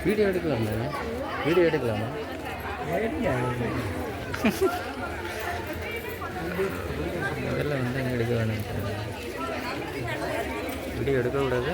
Video எடுக்கலாமா? Video எடுக்கலாமா? அதெல்லாம் வந்து அங்கே எடுக்க வேணும். வீடியோ எடுக்கக்கூடாது.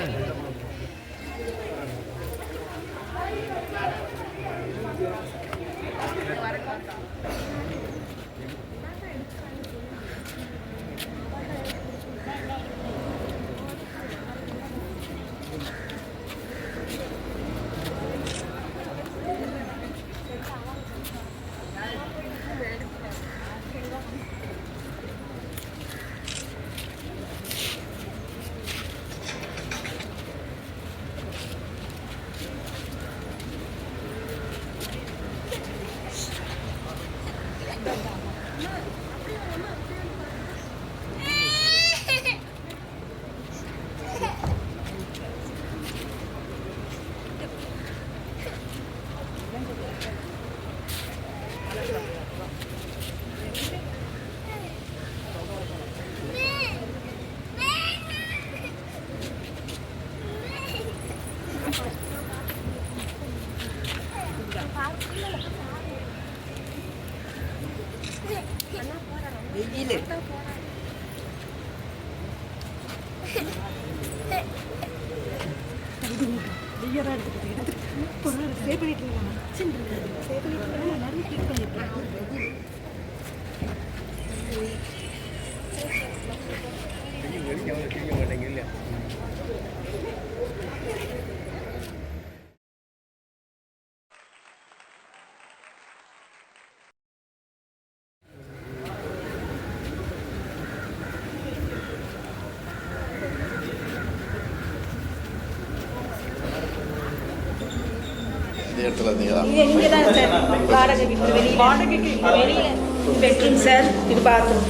இங்கே தான் சார் வாடகைக்கு வெளியில் பெட்ரூம் சார். இது பாத்ரூம்.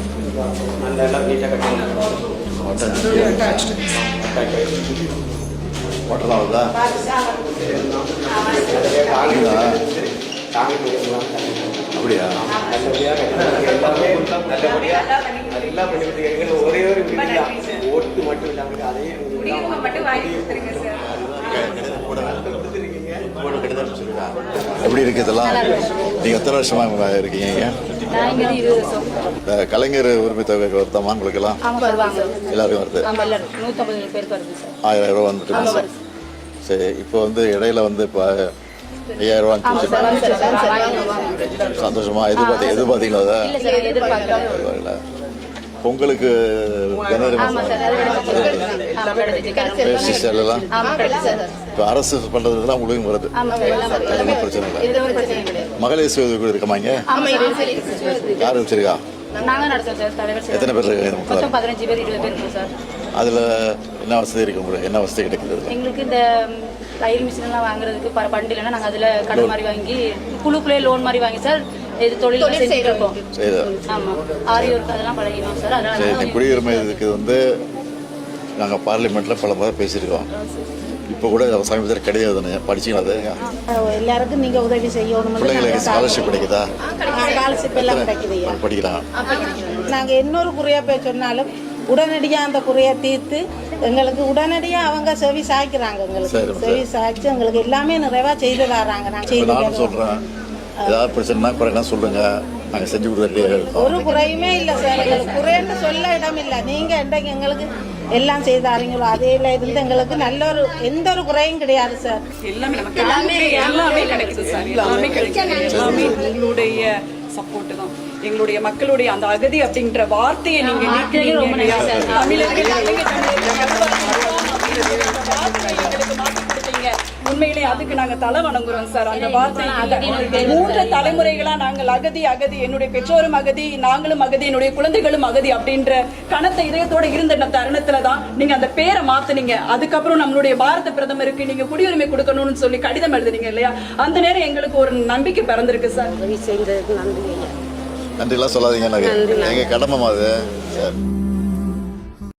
அப்படியா? ஒரே ஒரு ஓட்டு மட்டும் இல்லாமல் அதையும் எப்படி இருக்கு இதெல்லாம்? நீங்க எத்தனை வருஷமா இருக்கீங்க? கலைஞர் உரிமை தொகை வருத்தமா உங்களுக்கு எல்லாம்? எல்லாருக்கும் வருது. 1000 ரூபா வந்துட்டு. சரி, இப்போ வந்து இடையில வந்து இப்போ 5000 ரூபா சந்தோஷமா எதிர்பார்த்தீங்களா? பொங்கலுக்கு இப்போ அரசு பண்றதுலாம் உங்களுக்கு வருது. பிரச்சனை இல்லை. மகளிர் சுய உதவி இருக்கமா? இங்க யாரு வச்சிருக்கா? எத்தனை பேர்? 15 பேர் 20 பேர் சார். அதுல என்ன வசதி இருக்கு உங்களுக்கு? என்ன வசதி கிடைக்குது? எங்களுக்கு இந்த தையல் மிஷின் எல்லாம் வாங்குறதுக்கு பண்டு இல்லைன்னா நாங்கள் அதில் கடன் மாதிரி வாங்கி குழுக்குள்ளே லோன் மாதிரி வாங்கி சார் இது தொழில் செஞ்சுருக்கோம். ஆமாம், ஆரி ஒர்க் அதெல்லாம் பழகினோம் சார். அதனால குடியுரிமை இதுக்கு வந்து நாங்கள் பார்லிமெண்ட்டில் பல முறை பேசியிருக்கோம். இப்போ கூட சமீபத்தில் கிடையாது. படிச்சிங்களா? எல்லாருக்கும் நீங்கள் உதவி செய்யணும். பிள்ளைங்களுக்கு ஸ்காலர்ஷிப் கிடைக்குதா? ஸ்காலர்ஷிப் எல்லாம் கிடைக்குது. படிக்கலாம். நாங்கள் இன்னொரு குறையா போய் சொன்னாலும் உடனடியாக அந்த குறையை தீர்த்து எங்களுக்கு உடனடியாக அவங்க சர்வீஸ் ஆக்கிறாங்க. எங்களுக்கு சர்வீஸ் ஆச்சு எங்களுக்கு எல்லாமே நிறைவாக செய்து தராங்க. நானும் சொல்கிறேன், ஏதாவது பிரச்சனைனா குறைலாம் சொல்லுங்க, நாங்கள் செஞ்சு கொடுத்துட்டே. ஒரு குறையுமே இல்லை சார். எங்களுக்கு குறைன்னு சொல்ல இடம் இல்லை. நீங்கள் என்றைக்கு எங்களுக்கு எல்லாம் செய்தாரீங்களோ அதேல இருந்து எங்களுக்கு நல்ல ஒரு எந்த ஒரு குறையும் கிடையாது சார். எல்லாமே கிடைக்குது சார். எல்லாமே கிடைக்குது. எல்லாமே உங்களுடைய சப்போர்ட் தான். எங்களுடைய மக்களுடைய அந்த அகதி அப்படின்ற வார்த்தையை நீங்க உண்மையிலே அதுக்கு நாங்க தலை வணங்குறோம் சார். அந்த வார்த்தை 3 தலைமுறைகளா நாங்கள் அகதி அகதி, என்னுடைய பெற்றோரும் அகதி, நாங்களும் அகதி, என்னுடைய குழந்தைகளும் அகதி அப்படின்ற கணத்தை இதயத்தோட இருந்த தருணத்துலதான் நீங்க அந்த பேரை மாத்தினீங்க. அதுக்கப்புறம் நம்மளுடைய பாரத பிரதமருக்கு நீங்க குடியுரிமை கொடுக்கணும்னு சொல்லி கடிதம் எழுதுனீங்க இல்லையா? அந்த நேரம் எங்களுக்கு ஒரு நம்பிக்கை பிறந்திருக்கு சார். நன்றிலாம் சொல்லாதீங்க, எங்க கடமை அது.